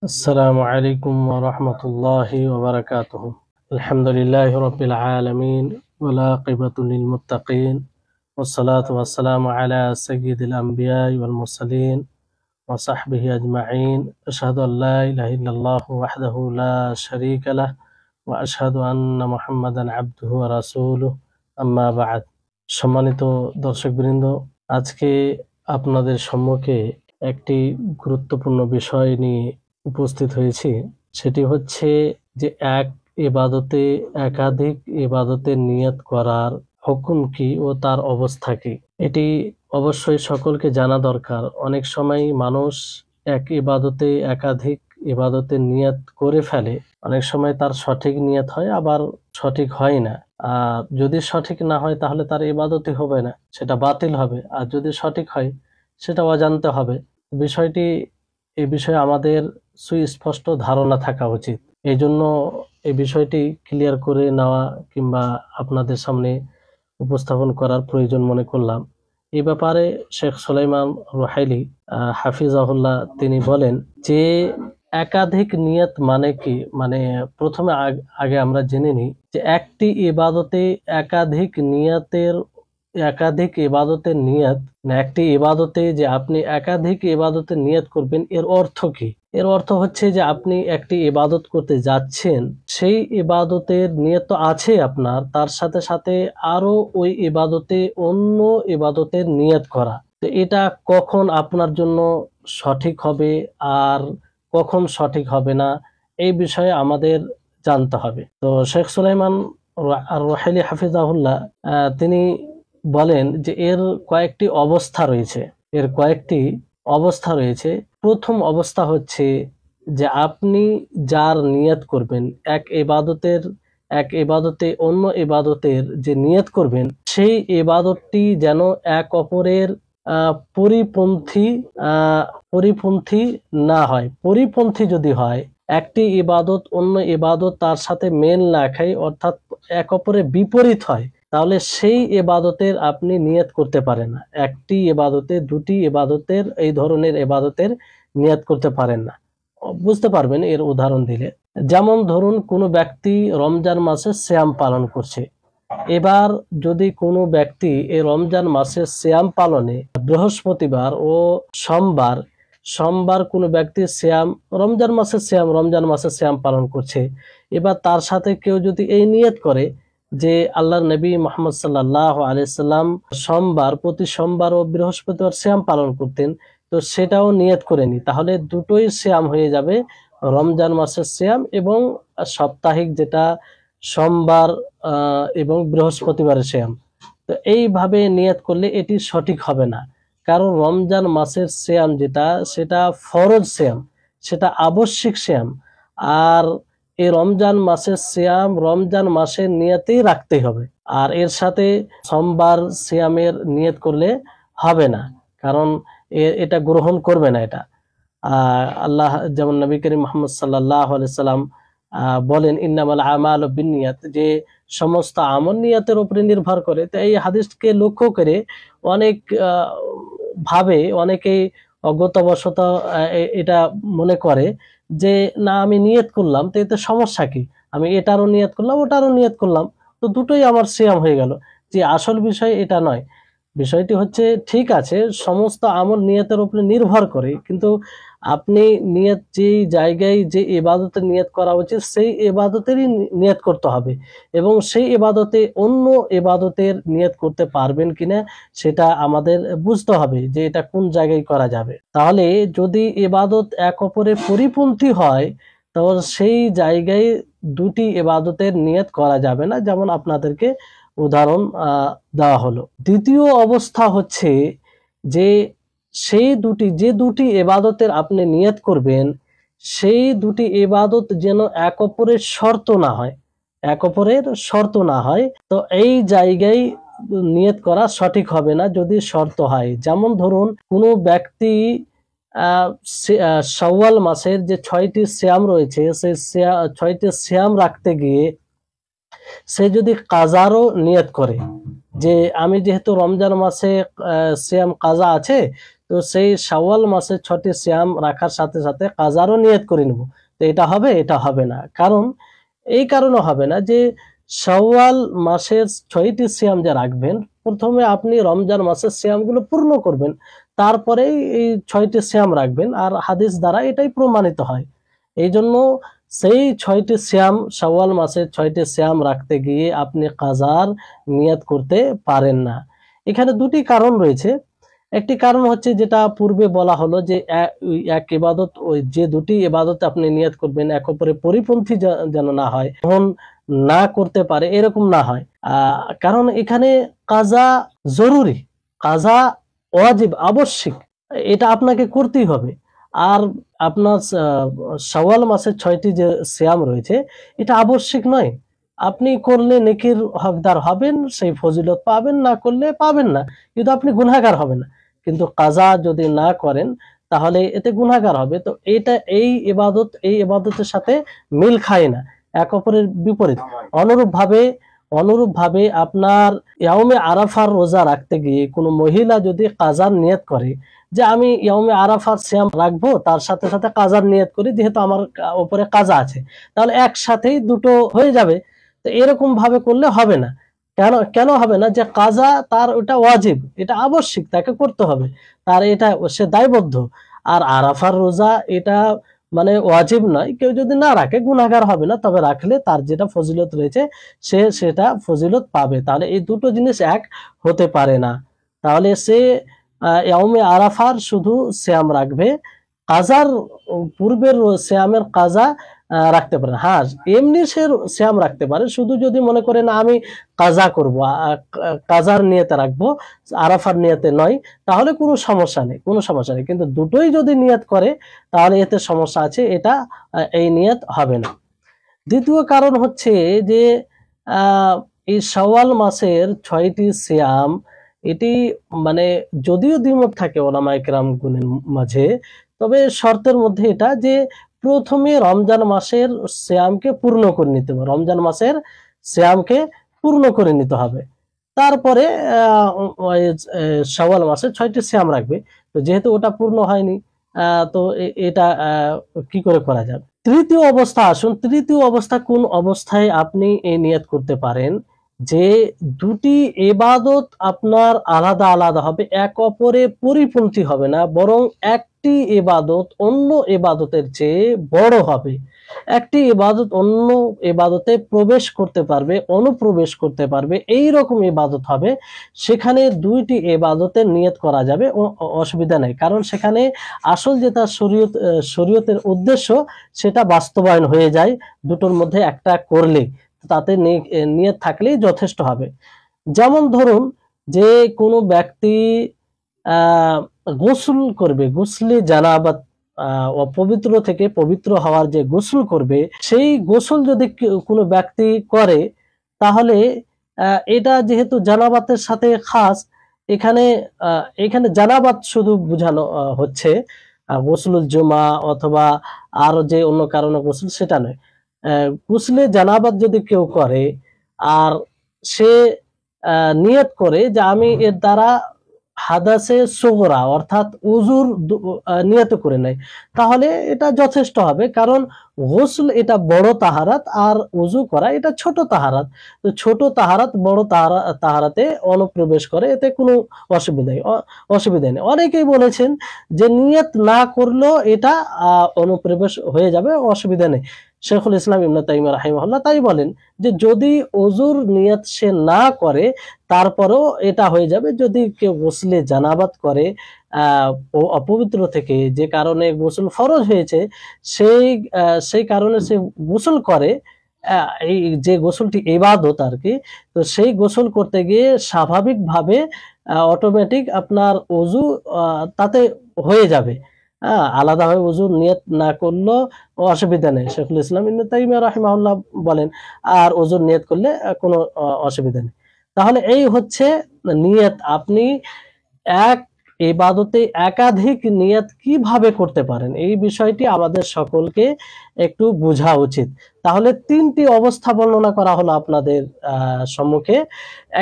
السلام عليكم ورحمة الله وبركاته. الحمد لله رب العالمين والعاقبة للمتقين والصلاة والسلام على سيد الأنبياء والمرسلين وصحبه أجمعين. أشهد أن لا إله إلا الله وحده لا شريك له وأشهد أن محمدا عبده ورسوله أما بعد. সম্মানিত দর্শকবৃন্দ, আজকে আপনাদের সম্মুখে একটি গুরুত্বপূর্ণ বিষয় নিয়ে উপস্থিত হয়েছি। সেটি হচ্ছে যে এক ইবাদতে একাধিক ইবাদতের নিয়ত করার হুকুম কি ও তার অবস্থা কি। এটি অবশ্যই সকলকে জানা দরকার। অনেক সময় মানুষ এক ইবাদতে একাধিক ইবাদতের নিয়ত করে ফেলে। অনেক সময় তার সঠিক নিয়ত হয়, আবার সঠিক হয় না। আর যদি সঠিক না হয় তাহলে তার ইবাদতই হবে না, সেটা বাতিল হবে। আর যদি সঠিক হয় সেটা অজান্তে হবে। এই বিষয়ে আমাদের সুস্পষ্ট ধারণা থাকা উচিত। এই জন্য এই বিষয়টি ক্লিয়ার করে নেওয়া কিংবা আপনাদের সামনে উপস্থাপন করার প্রয়োজন মনে করলাম। এই ব্যাপারে শেখ সুলাইমান রুহাইলি হাফিজাহুল্লাহ তিনি বলেন যে একাধিক নিয়ত মানে কি। মানে প্রথমে আগে আমরা জেনে নিই যে একটি ইবাদতে একাধিক ইবাদতের নিয়ত, একটি ইবাদতে যে আপনি একাধিক ইবাদতের নিয়ত করবেন, এর অর্থ কি? এর অর্থ হচ্ছে যে আপনি একটি ইবাদত করতে যাচ্ছেন, সেই ইবাদতের নিয়ত তো আছে আপনার, তার সাথে সাথে আরো ওই ইবাদতে অন্য ইবাদতের নিয়ত করা। তো এটা কখন আপনার জন্য সঠিক হবে আর কখন সঠিক হবে না, এই বিষয়ে আমাদের জানতে হবে। তো শেখ সুলাইমান রুহাইলি হাফিজাহুল্লাহ তিনি বলেন যে এর কয়েকটি অবস্থা রয়েছে। প্রথম অবস্থা হচ্ছে যে আপনি যার নিয়ত করবেন, এক ইবাদতে অন্য ইবাদতের যে নিয়ত করবেন, সেই ইবাদতটি যেন এক অপরের পরিপন্থী না হয়। পরিপন্থী যদি হয়, একটি ইবাদত অন্য ইবাদত তার সাথে মেল না খায়, অর্থাৎ এক অপরের বিপরীত হয়, তাহলে সেই ইবাদতের আপনি নিয়ত করতে পারেন না। একটি ইবাদতে দুটি ইবাদতের এই ধরনের ইবাদতের নিয়ত করতে পারেন না। বুঝতে পারবেন এর উদাহরণ দিলে। যেমন ধরুন, কোনো ব্যক্তি রমজান মাসে সিয়াম পালন করছে। এবার যদি কোনো ব্যক্তি এই রমজান মাসের সিয়াম পালনে বৃহস্পতিবার ও সোমবার কোনো ব্যক্তি রমজান মাসে সিয়াম পালন করছে, এবার তার সাথে কেউ যদি এই নিয়ত করে যে আল্লাহর নবী মুহাম্মদ সাল্লাল্লাহু আলাইহি সাল্লাম প্রতি সোমবার ও বৃহস্পতিবার সিয়াম পালন করতেন, তো সেটাও নিয়ত করে নি, তাহলে দুটোই সিয়াম হয়ে যাবে, রমজান মাসের সিয়াম এবং সাপ্তাহিক যেটা সোমবার এবং বৃহস্পতিবারের সিয়াম। তো এইভাবে নিয়ত করলে এটি সঠিক হবে না, কারণ রমজান মাসের সিয়াম সেটা ফরজ সিয়াম, সেটা আবশ্যিক সিয়াম। আর এই রমজান মাসের সিয়াম রমজান মাসের নিয়তেই রাখতে হবে। আর এর সাথে সোমবার সিয়ামের নিয়ত করলে হবে না, কারণ এটা গ্রহণ করবে না এটা। আল্লাহ যেমন নবী করিম মুহাম্মদ সাল্লাল্লাহু আলাইহি সাল্লাম বলেন ইন্নামাল আমালু বিন্নিয়াত, যে সমস্ত আমল নিয়তের উপরে নির্ভর করে। তো এই হাদিসকে লক্ষ্য করে অনেকেই অজ্ঞতাবশত এটা মনে করে যে না, আমি নিয়ত করলাম তো এতে সমস্যা কি, আমি এটারও নিয়ত করলাম ওটারও নিয়ত করলাম, তো দুটোই আমার সিয়াম হয়ে গেল। যে আসল বিষয় এটা নয়। বিষয়টি হচ্ছে, ঠিক আছে, সমস্ত আমল নিয়তের উপরে নির্ভর করে, কিন্তু আপনি নিয়ত যেই জায়গায় যে ইবাদতের নিয়ত করা উচিত সেই ইবাদতেরই নিয়ত করতে হবে, এবং সেই ইবাদতে অন্য ইবাদতের নিয়ত করতে পারবেন কিনা সেটা আমাদের বুঝতে হবে যে এটা কোন জায়গায় করা যাবে। তাহলে যদি ইবাদত এক অপরের পরিপন্থী হয়, তাহলে সেই জায়গায় দুটি ইবাদতের নিয়ত করা যাবে না, যেমন আপনাদেরকে উদাহরণ দেওয়া হলো। দ্বিতীয় অবস্থা হচ্ছে যে যে দুটি ইবাদতের আপনি নিয়ত করবেন, সেই দুটি ইবাদত যেন এক অপরের শর্ত না হয়, তো এই জায়গায় নিয়ত করা সঠিক হবে না যদি শর্ত হয়। যেমন ধরুন, কোনো ব্যক্তি শাওয়াল মাসের যে 6টি সিয়াম রয়েছে, সেই 6টি সিয়াম রাখতে গিয়ে সে যদি কাজারও নিয়ত করে যে আমি যেহেতু রমজান মাসে সিয়াম কাজা আছে, তো সেই শাওয়াল মাসে 6টি সিয়াম রাখার সাথে সাথে কাজারও নিয়ত করে নেব, তো এটা হবে? এটা হবে না। কারণ এই কারণে হবে না যে শাওয়াল মাসের 6টি সিয়াম যে রাখবেন, প্রথমে আপনি রমজান মাসের সিয়ামগুলো পূর্ণ করবেন, তারপরেই এই 6টি সিয়াম রাখবেন। আর হাদিস দ্বারা এটাই প্রমাণিত হয়। এই জন্য সেই 6টি সিয়াম, শাওয়াল মাসের 6টি সিয়াম রাখতে গিয়ে আপনি কাজার নিয়ত করতে পারেন না। এখানে দুটি কারণ রয়েছে। একটি কারণ হচ্ছে যেটা পূর্বে বলা হলো যে এক ইবাদত, ওই যে দুটি ইবাদত আপনি নিয়ত করবেন এক অপরের পরিপন্থী যেন না হয়, তখন না করতে পারে এরকম না হয়। কারণ এখানে কাজা জরুরি, কাজা ওয়াজিব, আবশ্যিক, এটা আপনাকে করতেই হবে। আর আপনার শাওয়াল মাসের 6টি যে সিয়াম রয়েছে এটা আবশ্যিক নয়। আপনি করলে নেকির হকদার হবেন, সেই ফজিলত পাবেন, না করলে পাবেন না, কিন্তু আপনি গুনাহগার হবেন না। কিন্তু কাজা যদি না করেন তাহলে এতে গুনাহগার হবে। তো এই ইবাদতের সাথে মিল খায় না, এক অপরের বিপরীত। অনুরূপভাবে আপনার ইয়াউমে আরাফার রোজা রাখতে গিয়ে কোনো মহিলা যদি কাজার নিয়ত করে যে আমি ইয়াউমে আরাফার সিয়াম রাখবো, তার সাথে সাথে কাজার নিয়ত করি, যেহেতু আমার উপরে কাজা আছে, তাহলে একসাথেই দুটো হয়ে যাবে। তো এরকম ভাবে করলে হবে না। কেন হবে না? যে কাজা তার ওটা ওয়াজিব, এটা আবশ্যিক, তাকে করতে হবে, তার এটা সে দায়বদ্ধ। আর আরাফার রোজা এটা মানে ওয়াজিব নয়, কেউ যদি না রাখে গুনাহগার হবে না, তবে রাখলে তার যেটা ফজিলত রয়েছে সেটা ফজিলত পাবে। তাহলে এই দুটো জিনিস এক হতে পারে না। তাহলে সে ইয়াউমে আরাফার শুধু সিয়াম রাখবে, কাজার পূর্বের সিয়ামের কাজা রাখতে পারে। হ্যাঁ, এমনি সে সিয়াম রাখতে পারে, শুধু যদি মনে করে না আমি কাজা করব, কাজার নিয়তে রাখবো, আরাফার নিয়তে নয়, তাহলে কোনো সমস্যা নেই। কিন্তু দুটোই যদি নিয়ত করে তাহলে এতে সমস্যা আছে, এটা এই নিয়ত হবে না। দ্বিতীয় কারণ হচ্ছে যে এই শাওয়াল মাসের 6টি সিয়াম, এটি মানে যদিও দ্বিমত থাকে ওলামায়ে কেরামগণের মাঝে, তবে শর্তের মধ্যে এটা যে প্রথমে রমজান মাসের সিয়ামকে পূর্ণ করে নিতে হবে, রমজান মাসের সিয়ামকে পূর্ণ করে নিতে হবে, তারপরে শাওয়াল মাসের 6টি সিয়াম রাখবে। তো যেহেতু ওটা পূর্ণ হয়নি, তো এটা কি করে করা যাবে? তৃতীয় অবস্থা আসুন, তৃতীয় অবস্থা কোন অবস্থায় আপনি এই নিয়ত করতে পারেন যে দুটি ইবাদত আপনার আলাদা আলাদা হবে, এক অপরে পরিপন্থী হবে না, বরং একটি ইবাদত অন্য ইবাদতের চেয়ে বড় হবে, একটি ইবাদত অন্য ইবাদতে প্রবেশ করতে পারবে, অনুপ্রবেশ করতে পারবে, এই রকম ইবাদত হবে। সেখানে দুইটি ইবাদতের নিয়ত করা যাবে, অসুবিধা নেই। কারণ সেখানে আসল যেটা শরীয়তের উদ্দেশ্য সেটা বাস্তবায়ন হয়ে যায় দুটোর মধ্যে একটা করলে, তাতে নিয়ত থাকলেই যথেষ্ট হবে। যেমন ধরুন যে কোনো ব্যক্তি গোসল করবে, গোসলে জানাবাত, অপবিত্র থেকে পবিত্র হওয়ার যে গোসল করবে, সেই গোসল যদি কোনো ব্যক্তি করে তাহলে এটা যেহেতু জানাবাতের সাথে খাস, এখানে জানাবাত শুধু বোঝানো হচ্ছে, গোসলুল জুমা অথবা আরো যে অন্য কারণে গোসল সেটা নয়। গোসলে জানাবাত যদি কেউ করে আর সে নিয়ত করে যে আমি এর দ্বারা হাদাসে সুগরা অর্থাৎ উজুর নিয়ত করে নেয়, তাহলে এটা যথেষ্ট হবে। কারণ গোসল এটা বড় তাহারাত, আর উজু করা এটা ছোট তাহারাত। তো ছোট তাহারাত বড় তাহারাতে অনুপ্রবেশ করে, এতে কোনো অসুবিধা নেই। অনেকেই বলেছেন যে নিয়ত না করলেও এটা অনুপ্রবেশ হয়ে যাবে, অসুবিধা নেই। শেখুল ইসলাম ইবনে তাইমিয়া রাহিমাহুল্লাহ তাই বলেন যে যদি ওযুর নিয়ত সে না করে তারপরেও এটা হয়ে যাবে। যদি কেউ গোসলে জানাবাত করে অপবিত্র থেকে, যে কারণে গোসল ফরজ হয়েছে, সেই কারণে সে গোসল করে, এই যে গোসলটি ইবাদত আর কি, তো সেই গোসল করতে গিয়ে স্বাভাবিকভাবে অটোমেটিক আপনার ওযু তাতে হয়ে যাবে, আলাদাভাবে ওযুর নিয়ত না করলেও অসুবিধা নেই, শেখুল ইসলাম ইবনে তাইমিয়া রাহিমাহুল্লাহ বলেন। আর ওযুর নিয়ত করলে কোনো অসুবিধা নেই। তাহলে এই হচ্ছে নিয়ত। আপনি এক ইবাদতে একাধিক নিয়ত কিভাবে করতে পারেন, এই বিষয়টি আমাদের সকলকে একটু বোঝা উচিত। তাহলে তিনটি অবস্থা বর্ণনা করা হলো আপনাদের সম্মুখে।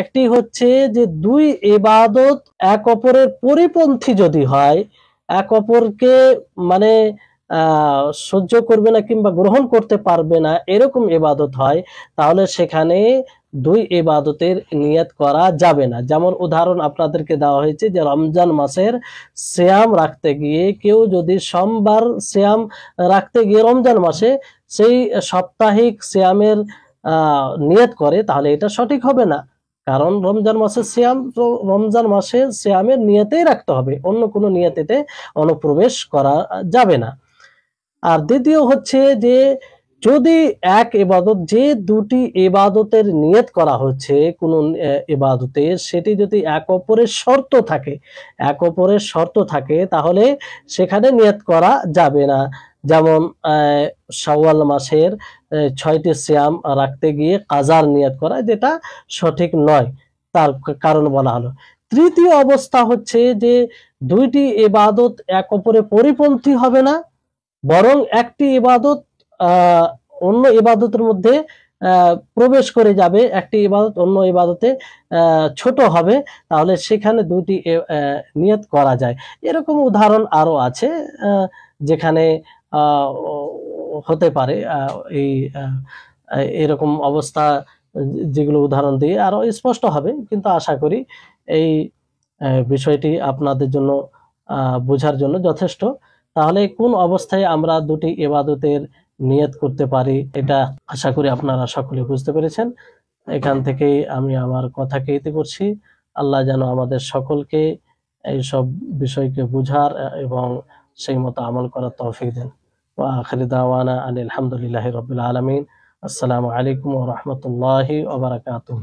একটি হচ্ছে যে দুই ইবাদত এক অপরের পরিপন্থী যদি হয়, এক অপরকে মানে সহ্য করবে না কিংবা গ্রহণ করতে পারবে না এরকম ইবাদত হয়, তাহলে সেখানে দুই ইবাদতের নিয়ত করা যাবে না। যেমন উদাহরণ আপনাদেরকে দেওয়া হয়েছে যে রমজান মাসের সিয়াম রাখতে গিয়ে কেউ যদি সোমবার সিয়াম রাখতে গিয়ে রমজান মাসে সেই সাপ্তাহিক সিয়ামের নিয়ত করে, তাহলে এটা সঠিক হবে না। কারণ রমজান মাসের সিয়াম তো রমজান মাসে সিয়ামের নিয়তেই রাখতে হবে, অন্য কোনো নিয়তেতে অনুপ্রবেশ করা যাবে না। আর দ্বিতীয় হচ্ছে যে যদি এক ইবাদত, যে দুটি ইবাদতের নিয়ত করা হচ্ছে কোন ইবাদতের, সেটি যদি এক অপরের শর্ত থাকে, এক অপরের শর্ত থাকে, তাহলে সেখানে নিয়ত করা যাবে না। যেমন শাওয়াল মাসের 6টি সিয়াম রাখতে গিয়ে কাজার নিয়ত করা, যেটা সঠিক নয়, তার কারণ বলা হলো। তৃতীয় অবস্থা হচ্ছে যে দুইটি ইবাদত এক অপরের পরিপন্থী হবে না, বরং একটি ইবাদত অন্য ইবাদতের মধ্যে প্রবেশ করে যাবে, একটি ইবাদত অন্য ইবাদতে ছোট হবে, তাহলে সেখানে দুটি নিয়ত করা যায়। এরকম উদাহরণ আরো আছে যেখানে হতে পারে এই এরকম অবস্থা, যেগুলো উদাহরণ দিয়ে আরো স্পষ্ট হবে, কিন্তু আশা করি এই বিষয়টি আপনাদের জন্য বোঝার জন্য যথেষ্ট। তাহলে কোন অবস্থায় আমরা দুটি ইবাদতের নিয়ত করতে পারি, এটা আশা করি আপনারা সকলে বুঝতে পেরেছেন। এখান থেকেই আমি আমার কথাকে ইতি করছি। আল্লাহ যেন আমাদের সকলকে এই সব বিষয়কে বুঝার এবং সেই মতো আমল করার তৌফিক দেন। ওয়া আখিরু দাওয়ানা আলহামদুলিল্লাহি রাব্বিল আলামিন। আসসালামু আলাইকুম ওয়া রাহমাতুল্লাহি ওয়া বারাকাতুহু।